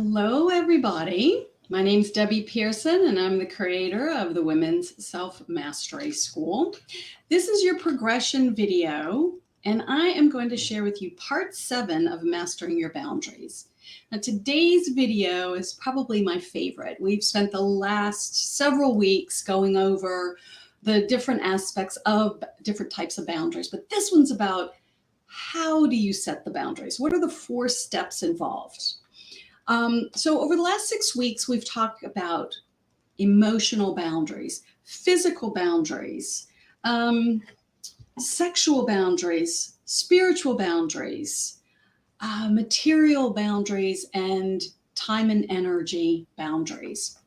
Hello, everybody. My name's Debbie Pearson, and I'm the creator of the Women's Self-Mastery School. This is your progression video, and I am going to share with you part 7 of Mastering Your Boundaries. Now, today's video is probably my favorite. We've spent the last several weeks going over the different aspects of different types of boundaries, but this one's about how do you set the boundaries? What are the 4 steps involved? So over the last 6 weeks, we've talked about emotional boundaries, physical boundaries, sexual boundaries, spiritual boundaries, material boundaries, and time and energy boundaries.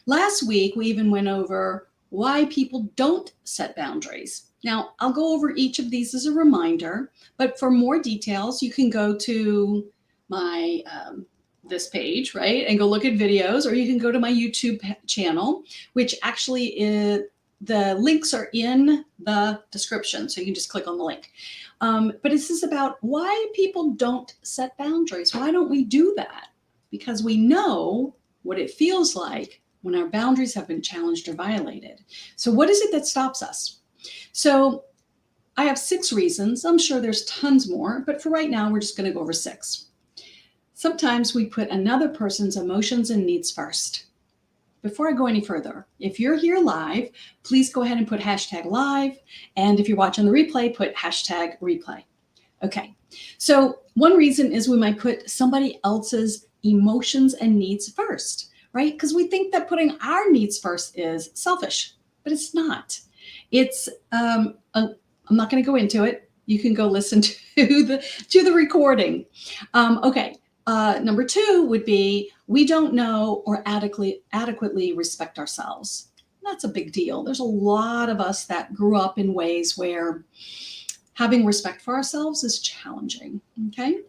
Last week, we even went over why people don't set boundaries. Now, I'll go over each of these as a reminder, but for more details, you can go to my this page, right? And go look at videos, or you can go to my YouTube channel, which actually is, the links are in the description. So you can just click on the link. But this is about why people don't set boundaries. Why don't we do that? Because we know what it feels like when our boundaries have been challenged or violated. So what is it that stops us? So I have 6 reasons. I'm sure there's tons more, but for right now, we're just going to go over 6. Sometimes we put another person's emotions and needs first. Before I go any further, if you're here live, please go ahead and put #live. And if you're watching the replay, put #replay. Okay, so one reason is we might put somebody else's emotions and needs first, right? Because we think that putting our needs first is selfish, but it's not. It's, I'm not going to go into it. You can go listen to the recording. Okay. Number 2 would be we don't know or adequately respect ourselves. That's a big deal. There's a lot of us that grew up in ways where having respect for ourselves is challenging, okay?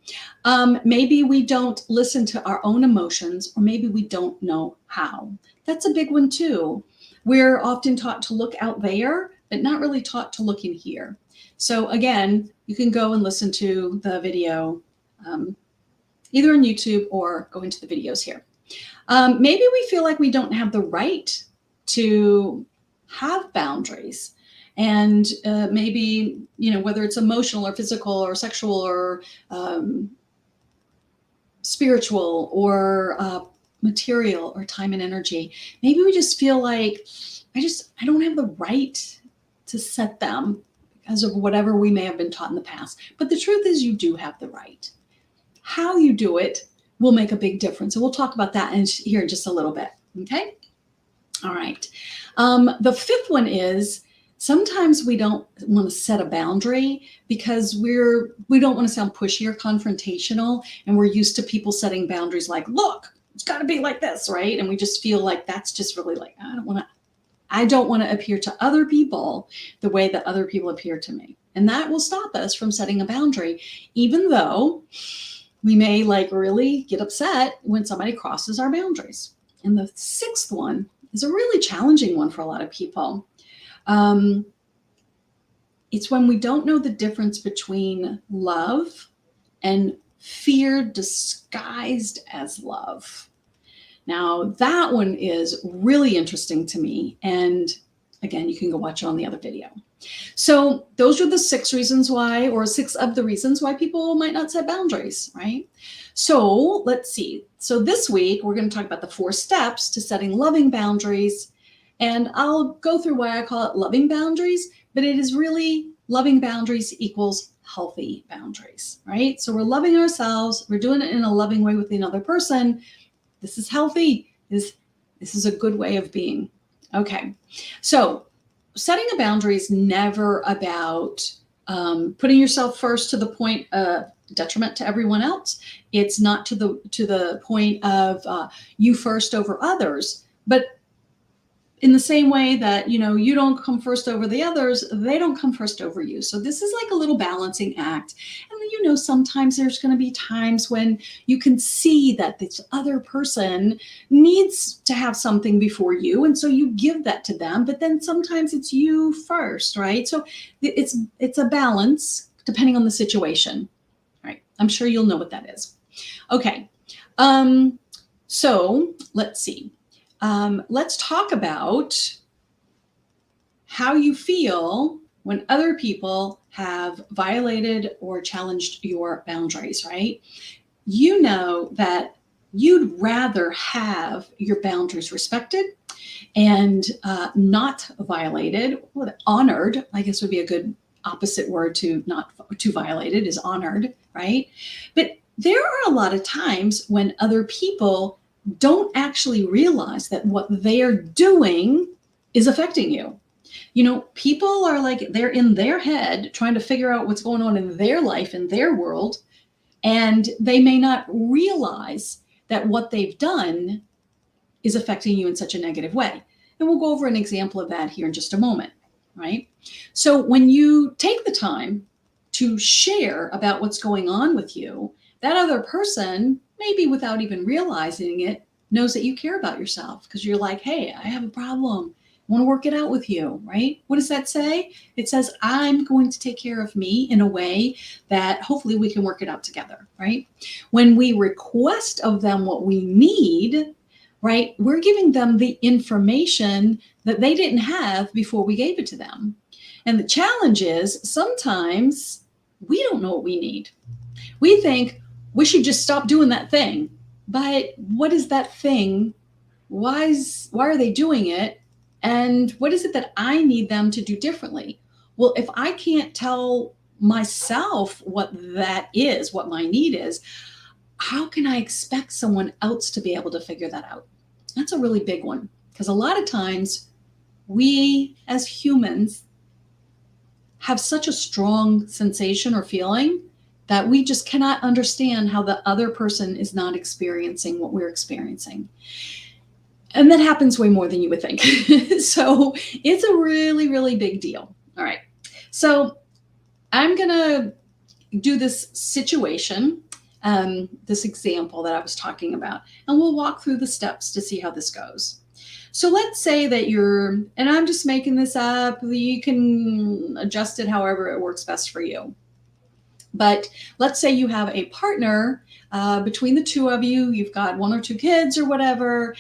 Maybe we don't listen to our own emotions, or maybe we don't know how. That's a big one too. We're often taught to look out there, but not really taught to look in here. So again, you can go and listen to the video either on YouTube or go into the videos here. Maybe we feel like we don't have the right to have boundaries. And maybe, whether it's emotional or physical or sexual or spiritual or material or time and energy, maybe we just feel like I don't have the right to set them because of whatever we may have been taught in the past. But the truth is you do have the right. How you do it will make a big difference. And we'll talk about that here in just a little bit, okay? All right. The 5th one is sometimes we don't want to set a boundary because we don't want to sound pushy or confrontational, and we're used to people setting boundaries like, look, it's got to be like this, right? And we just feel like that's just really like, I don't want to appear to other people the way that other people appear to me. And that will stop us from setting a boundary, even though we may really get upset when somebody crosses our boundaries. And the 6th one is a really challenging one for a lot of people. It's when we don't know the difference between love and fear disguised as love. Now, that one is really interesting to me. And again, you can go watch it on the other video. So those are the 6 reasons why, or 6 of the reasons why people might not set boundaries, right? So let's see. So this week, we're going to talk about the 4 steps to setting loving boundaries. And I'll go through why I call it loving boundaries, but it is really loving boundaries equals healthy boundaries, right? So we're loving ourselves. We're doing it in a loving way with another person. This is healthy. This is a good way of being. Okay. So setting a boundary is never about putting yourself first to the point of detriment to everyone else. It's not to the point of you first over others, but in the same way that, you don't come first over the others, they don't come first over you. So this is like a little balancing act. And sometimes there's going to be times when you can see that this other person needs to have something before you. And so you give that to them, but then sometimes it's you first, right? So it's a balance depending on the situation, right? I'm sure you'll know what that is. Okay. So let's see. Let's talk about how you feel when other people have violated or challenged your boundaries, right? You know that you'd rather have your boundaries respected and not violated, well, honored, I guess would be a good opposite word to not to violated is honored, right? But there are a lot of times when other people don't actually realize that what they're doing is affecting you. You know, people are like, they're in their head trying to figure out what's going on in their life, in their world, and they may not realize that what they've done is affecting you in such a negative way. And we'll go over an example of that here in just a moment, right? So when you take the time to share about what's going on with you, that other person, maybe without even realizing it, knows that you care about yourself because you're like, hey, I have a problem. I want to work it out with you, right? What does that say? It says, I'm going to take care of me in a way that hopefully we can work it out together, right? When we request of them what we need, right, we're giving them the information that they didn't have before we gave it to them. And the challenge is sometimes we don't know what we need. We think we should just stop doing that thing. But what is that thing? Why are they doing it? And what is it that I need them to do differently? Well, if I can't tell myself what that is, what my need is, how can I expect someone else to be able to figure that out? That's a really big one because a lot of times we as humans have such a strong sensation or feeling that we just cannot understand how the other person is not experiencing what we're experiencing. And that happens way more than you would think. So it's a really, really big deal. All right. So I'm going to do this situation, this example that I was talking about, and we'll walk through the steps to see how this goes. So let's say that you're, and I'm just making this up, you can adjust it however it works best for you. But let's say you have a partner between the two of you, you've got one or two kids or whatever,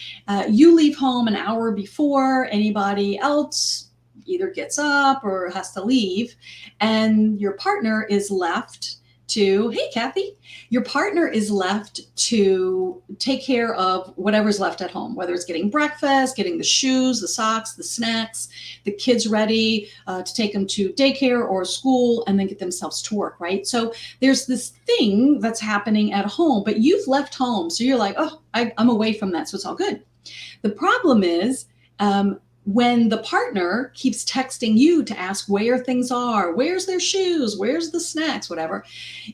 you leave home an hour before anybody else either gets up or has to leave, and your partner is left to, hey, Kathy, your partner is left to take care of whatever's left at home, whether it's getting breakfast, getting the shoes, the socks, the snacks, the kids ready to take them to daycare or school, and then get themselves to work, right? So there's this thing that's happening at home, but you've left home. So you're like, oh, I'm away from that. So it's all good. The problem is, when the partner keeps texting you to ask where things are, where's their shoes, where's the snacks, whatever,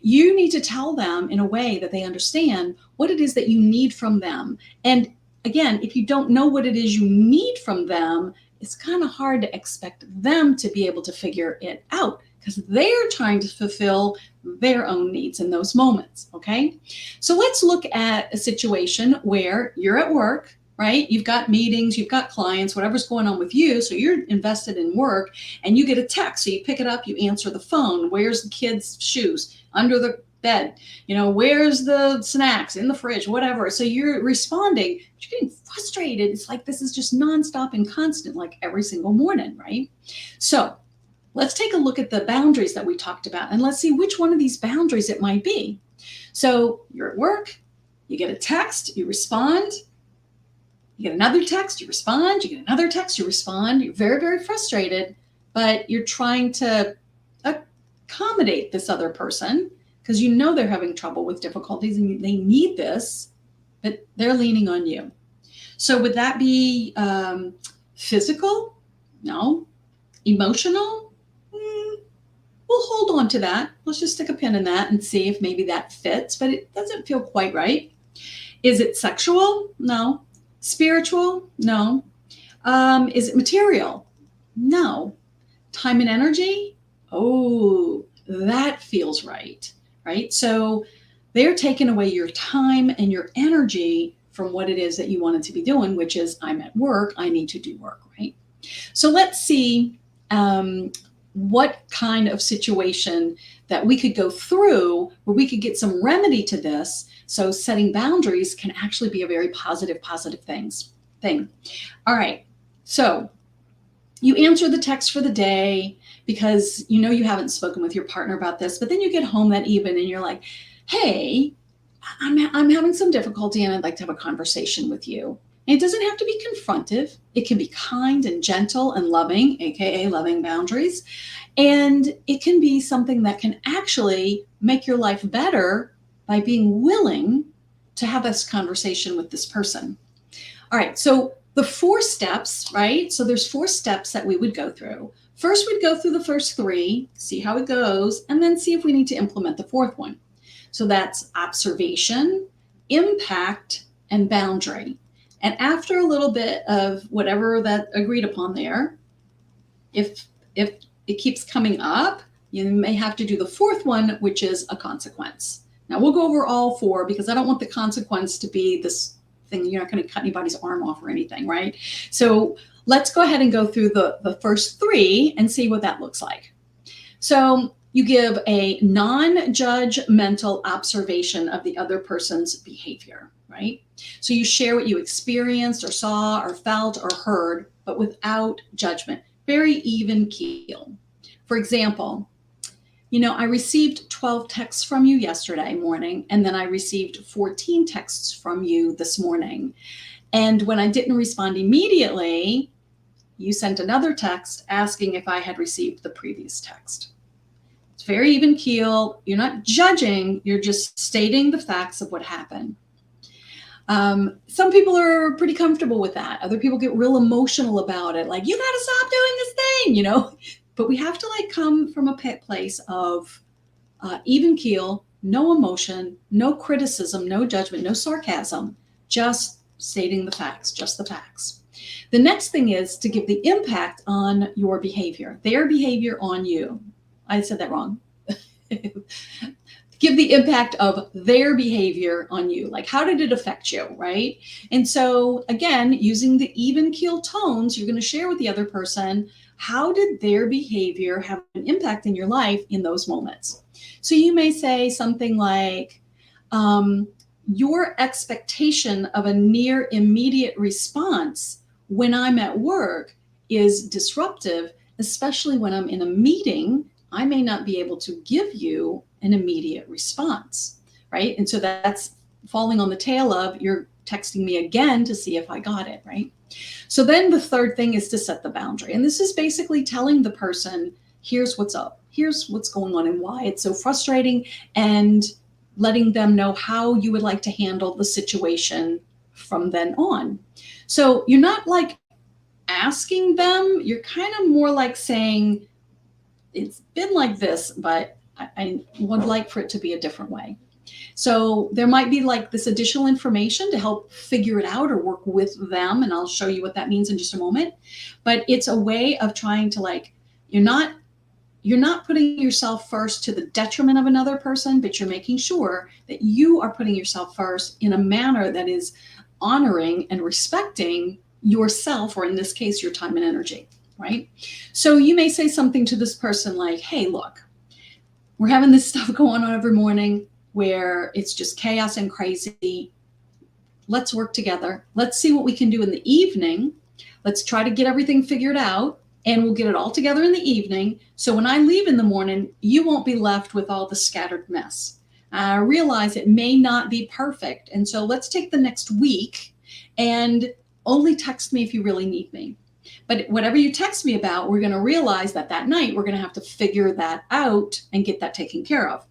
you need to tell them in a way that they understand what it is that you need from them. And again, if you don't know what it is you need from them, it's kind of hard to expect them to be able to figure it out because they're trying to fulfill their own needs in those moments, okay? So let's look at a situation where you're at work, right? You've got meetings, you've got clients, whatever's going on with you. So you're invested in work and you get a text. So you pick it up, you answer the phone. Where's the kids' shoes? Under the bed. You know, where's the snacks? In the fridge, whatever. So you're responding, but you're getting frustrated. It's like this is just nonstop and constant, like every single morning, right? So let's take a look at the boundaries that we talked about and let's see which one of these boundaries it might be. So you're at work, you get a text, you respond. You get another text, you respond, you get another text, you respond. You're very, very frustrated, but you're trying to accommodate this other person because you know they're having trouble with difficulties and they need this, but they're leaning on you. So would that be physical? No. Emotional? We'll hold on to that. Let's just stick a pin in that and see if maybe that fits, but it doesn't feel quite right. Is it sexual? No. Spiritual? No. Is it material? No. Time and energy? Oh, that feels right, right? So they're taking away your time and your energy from what it is that you wanted to be doing, which is I'm at work, I need to do work, right? So let's see what kind of situation that we could go through where we could get some remedy to this. So setting boundaries can actually be a very positive thing. All right. So you answer the text for the day because you know you haven't spoken with your partner about this, but then you get home that evening and you're like, hey, I'm having some difficulty and I'd like to have a conversation with you. And it doesn't have to be confrontive. It can be kind and gentle and loving, AKA loving boundaries. And it can be something that can actually make your life better by being willing to have this conversation with this person. All right, so the 4 steps, right? So there's 4 steps that we would go through. First, we'd go through the first 3, see how it goes, and then see if we need to implement the 4th one. So that's observation, impact, and boundary. And after a little bit of whatever that agreed upon there, if it keeps coming up, you may have to do the 4th one, which is a consequence. Now we'll go over all 4 because I don't want the consequence to be this thing. You're not going to cut anybody's arm off or anything, right? So let's go ahead and go through the first 3 and see what that looks like. So you give a non-judgmental observation of the other person's behavior, right? So you share what you experienced or saw or felt or heard, but without judgment. Very even keel. For example, I received 12 texts from you yesterday morning, and then I received 14 texts from you this morning. And when I didn't respond immediately, you sent another text asking if I had received the previous text. It's very even keel. You're not judging, you're just stating the facts of what happened. Some people are pretty comfortable with that. Other people get real emotional about it. Like, you got to stop doing this thing, But we have to come from a place of even keel, no emotion, no criticism, no judgment, no sarcasm, just stating the facts, just the facts. The next thing is to give the impact on your behavior, their behavior on you. I said that wrong. Give the impact of their behavior on you. Like, how did it affect you, right? And so, again, using the even keel tones, you're going to share with the other person, how did their behavior have an impact in your life in those moments? So you may say something like, your expectation of a near immediate response when I'm at work is disruptive, especially when I'm in a meeting. I may not be able to give you an immediate response, right? And so that's falling on the tail of you're texting me again to see if I got it, right? So then the third thing is to set the boundary. And this is basically telling the person, here's what's up, here's what's going on and why it's so frustrating, and letting them know how you would like to handle the situation from then on. So you're not asking them, you're kind of more like saying, it's been like this, but I would like for it to be a different way. So there might be this additional information to help figure it out or work with them. And I'll show you what that means in just a moment. But it's a way of trying to you're not putting yourself first to the detriment of another person, but you're making sure that you are putting yourself first in a manner that is honoring and respecting yourself, or in this case, your time and energy, right? So you may say something to this person like, hey, look, we're having this stuff going on every morning where it's just chaos and crazy. Let's work together. Let's see what we can do in the evening. Let's try to get everything figured out, and we'll get it all together in the evening. So when I leave in the morning, you won't be left with all the scattered mess. I realize it may not be perfect. And so let's take the next week and only text me if you really need me. But whatever you text me about, we're going to realize that night we're going to have to figure that out and get that taken care of.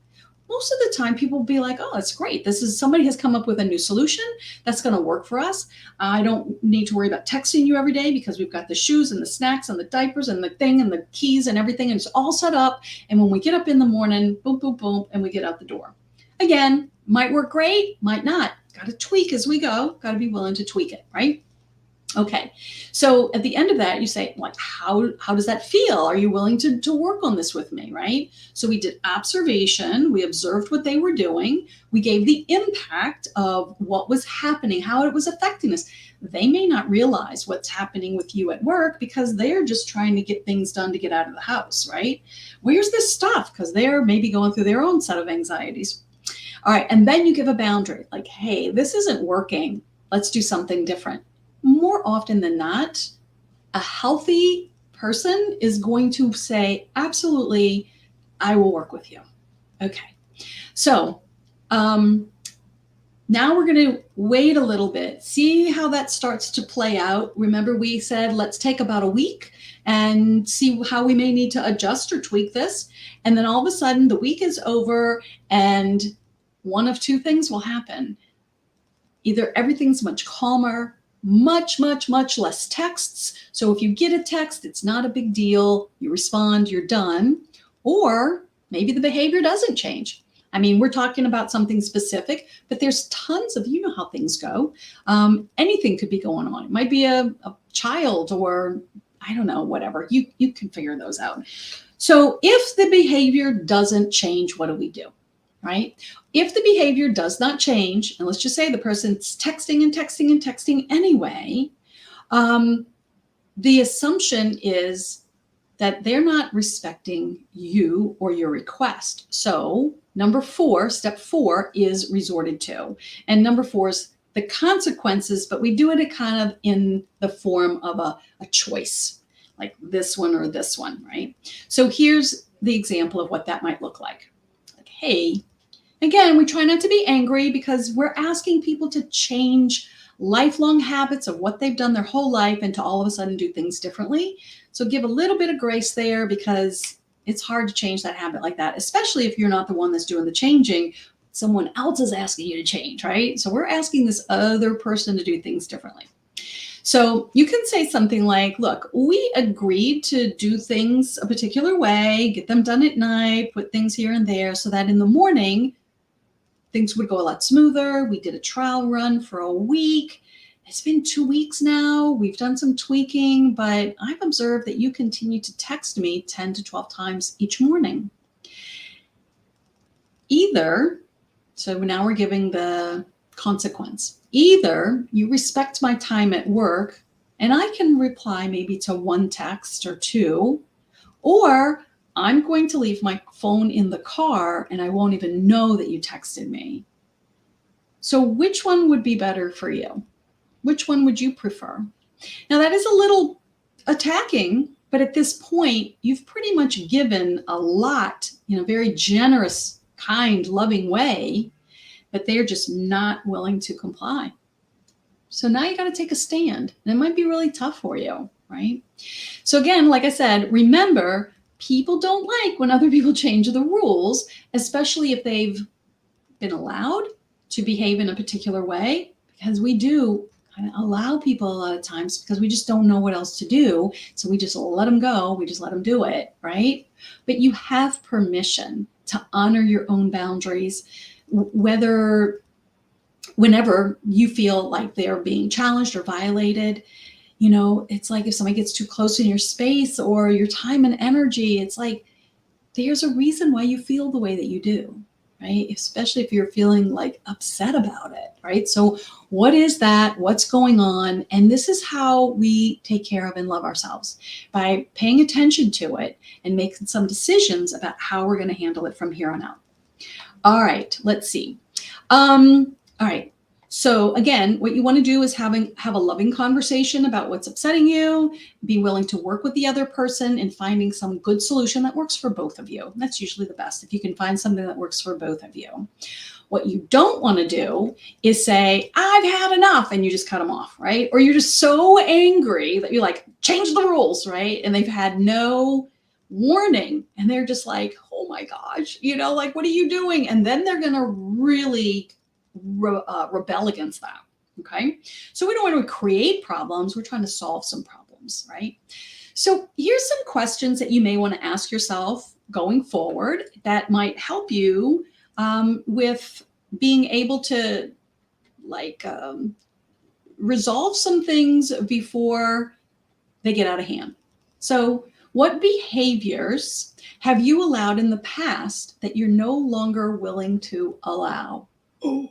Most of the time people will be like, oh, that's great. Somebody has come up with a new solution that's going to work for us. I don't need to worry about texting you every day because we've got the shoes and the snacks and the diapers and the thing and the keys and everything. And it's all set up. And when we get up in the morning, boom, boom, boom, and we get out the door. Again, might work great, might not. Got to tweak as we go. Got to be willing to tweak it, right? Okay, so at the end of that, you say, like, how does that feel? Are you willing to work on this with me, right? So we did observation, we observed what they were doing, we gave the impact of what was happening, how it was affecting us. They may not realize what's happening with you at work because they're just trying to get things done to get out of the house, right? Where's this stuff? Because they're maybe going through their own set of anxieties. All right, and then you give a boundary like, hey, this isn't working. Let's do something different. More often than not, a healthy person is going to say, absolutely, I will work with you. Okay, so now we're going to wait a little bit, see how that starts to play out. Remember, we said let's take about a week and see how we may need to adjust or tweak this. And then all of a sudden, the week is over, and one of two things will happen. Either everything's much calmer, much less texts. So if you get a text, it's not a big deal. You respond, you're done. Or maybe the behavior doesn't change. I mean, we're talking about something specific, but there's tons of, you know how things go. Anything could be going on. It might be a child, or I don't know, whatever. You can figure those out. So if the behavior doesn't change, what do we do? Right? If the behavior does not change, and let's just say the person's texting and texting and texting anyway, the assumption is that they're not respecting you or your request. So step four is resorted to. And number four is the consequences, but we do it kind of in the form of a choice, like this one or this one, right? So here's the example of what that might look like. Like, hey, again, we try not to be angry because we're asking people to change lifelong habits of what they've done their whole life and to all of a sudden do things differently. So give a little bit of grace there, because it's hard to change that habit like that, especially if you're not the one that's doing the changing. Someone else is asking you to change, right? So we're asking this other person to do things differently. So you can say something like, look, we agreed to do things a particular way, get them done at night, put things here and there so that in the morning, things would go a lot smoother. We did a trial run for a week. It's been 2 weeks now. We've done some tweaking, but I've observed that you continue to text me 10 to 12 times each morning. So now we're giving the consequence. Either you respect my time at work and I can reply maybe to one text or two, or I'm going to leave my phone in the car and I won't even know that you texted me. So which one would be better for you? Which one would you prefer? Now that is a little attacking, but at this point, you've pretty much given a lot in a very generous, kind, loving way, but they're just not willing to comply. So now you got to take a stand, and it might be really tough for you, right? So again, like I said, remember, people don't like when other people change the rules, especially if they've been allowed to behave in a particular way, because we do kind of allow people a lot of times because we just don't know what else to do. So we just let them go. We just let them do it, right? But you have permission to honor your own boundaries, whenever you feel like they're being challenged or violated. You know, it's like if somebody gets too close in your space or your time and energy, it's like there's a reason why you feel the way that you do, right? Especially if you're feeling like upset about it, right? So what is that? What's going on? And this is how we take care of and love ourselves, by paying attention to it and making some decisions about how we're going to handle it from here on out. All right, let's see. All right. So again, what you want to do is have a loving conversation about what's upsetting you, be willing to work with the other person and finding some good solution that works for both of you. That's usually the best, if you can find something that works for both of you. What you don't want to do is say, I've had enough, and you just cut them off, right? Or you're just so angry that you're like, change the rules, right? And they've had no warning and they're just like, oh my gosh, like, what are you doing? And then they're going to really rebel against that. Okay. So we don't want to create problems. We're trying to solve some problems, right? So here's some questions that you may want to ask yourself going forward that might help you with being able to resolve some things before they get out of hand. So, what behaviors have you allowed in the past that you're no longer willing to allow? Oh.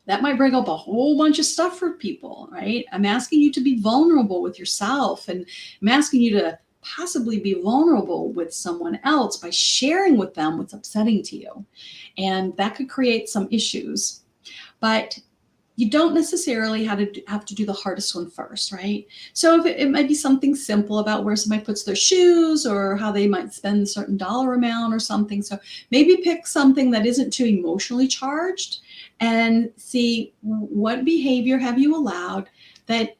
That might bring up a whole bunch of stuff for people, right? I'm asking you to be vulnerable with yourself, and I'm asking you to possibly be vulnerable with someone else by sharing with them what's upsetting to you. And that could create some issues. But you don't necessarily have to do the hardest one first, right? So if it might be something simple about where somebody puts their shoes or how they might spend a certain dollar amount or something. So maybe pick something that isn't too emotionally charged and see what behavior have you allowed that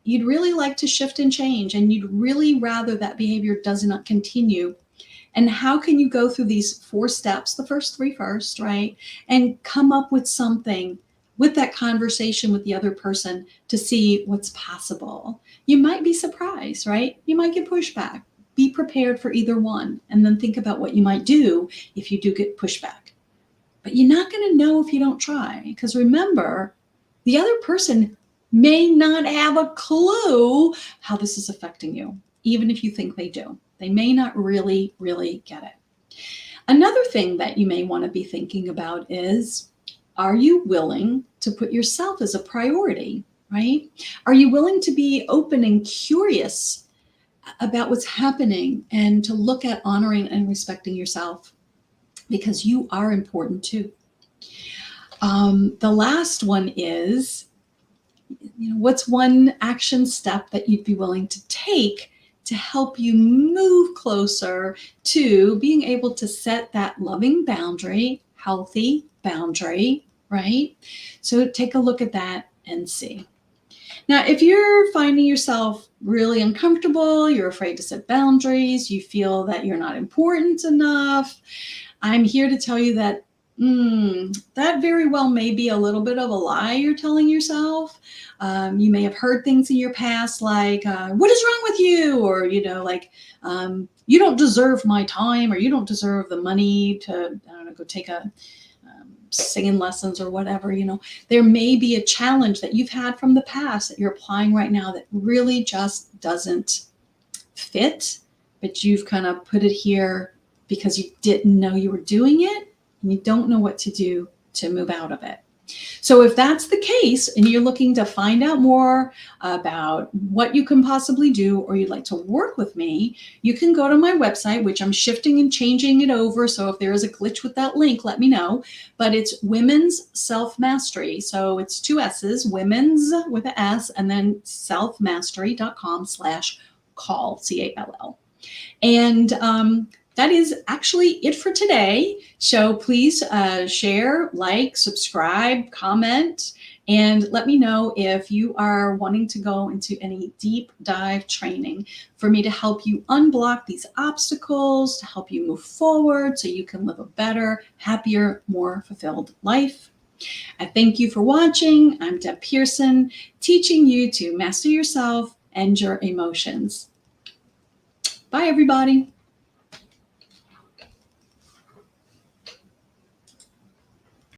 you'd really like to shift and change, and you'd really rather that behavior does not continue. And how can you go through these 4 steps, the first 3 first, right? And come up with something with that conversation with the other person to see what's possible. You might be surprised, right? You might get pushback. Be prepared for either one, and then think about what you might do if you do get pushback. But you're not going to know if you don't try, because remember, the other person may not have a clue how this is affecting you, even if you think they do. They may not really, really get it. Another thing that you may want to be thinking about is, are you willing to put yourself as a priority, right? Are you willing to be open and curious about what's happening and to look at honoring and respecting yourself? Because you are important too. The last one is, what's one action step that you'd be willing to take to help you move closer to being able to set that loving boundary, healthy boundary, right? So take a look at that and see. Now, if you're finding yourself really uncomfortable, you're afraid to set boundaries, you feel that you're not important enough, I'm here to tell you that that very well may be a little bit of a lie you're telling yourself. You may have heard things in your past like, what is wrong with you? Or, you don't deserve my time, or you don't deserve the money to, go take a singing lessons or whatever. There may be a challenge that you've had from the past that you're applying right now that really just doesn't fit, but you've kind of put it here because you didn't know you were doing it, and you don't know what to do to move out of it. So if that's the case and you're looking to find out more about what you can possibly do, or you'd like to work with me, you can go to my website, which I'm shifting and changing it over. So if there is a glitch with that link, let me know. But it's Women's Self Mastery. So it's 2 S's, women's with an S, and then selfmastery.com/call, CALL. And that is actually it for today. So please share, like, subscribe, comment, and let me know if you are wanting to go into any deep dive training for me to help you unblock these obstacles, to help you move forward so you can live a better, happier, more fulfilled life. I thank you for watching. I'm Deb Pearson, teaching you to master yourself and your emotions. Bye, everybody.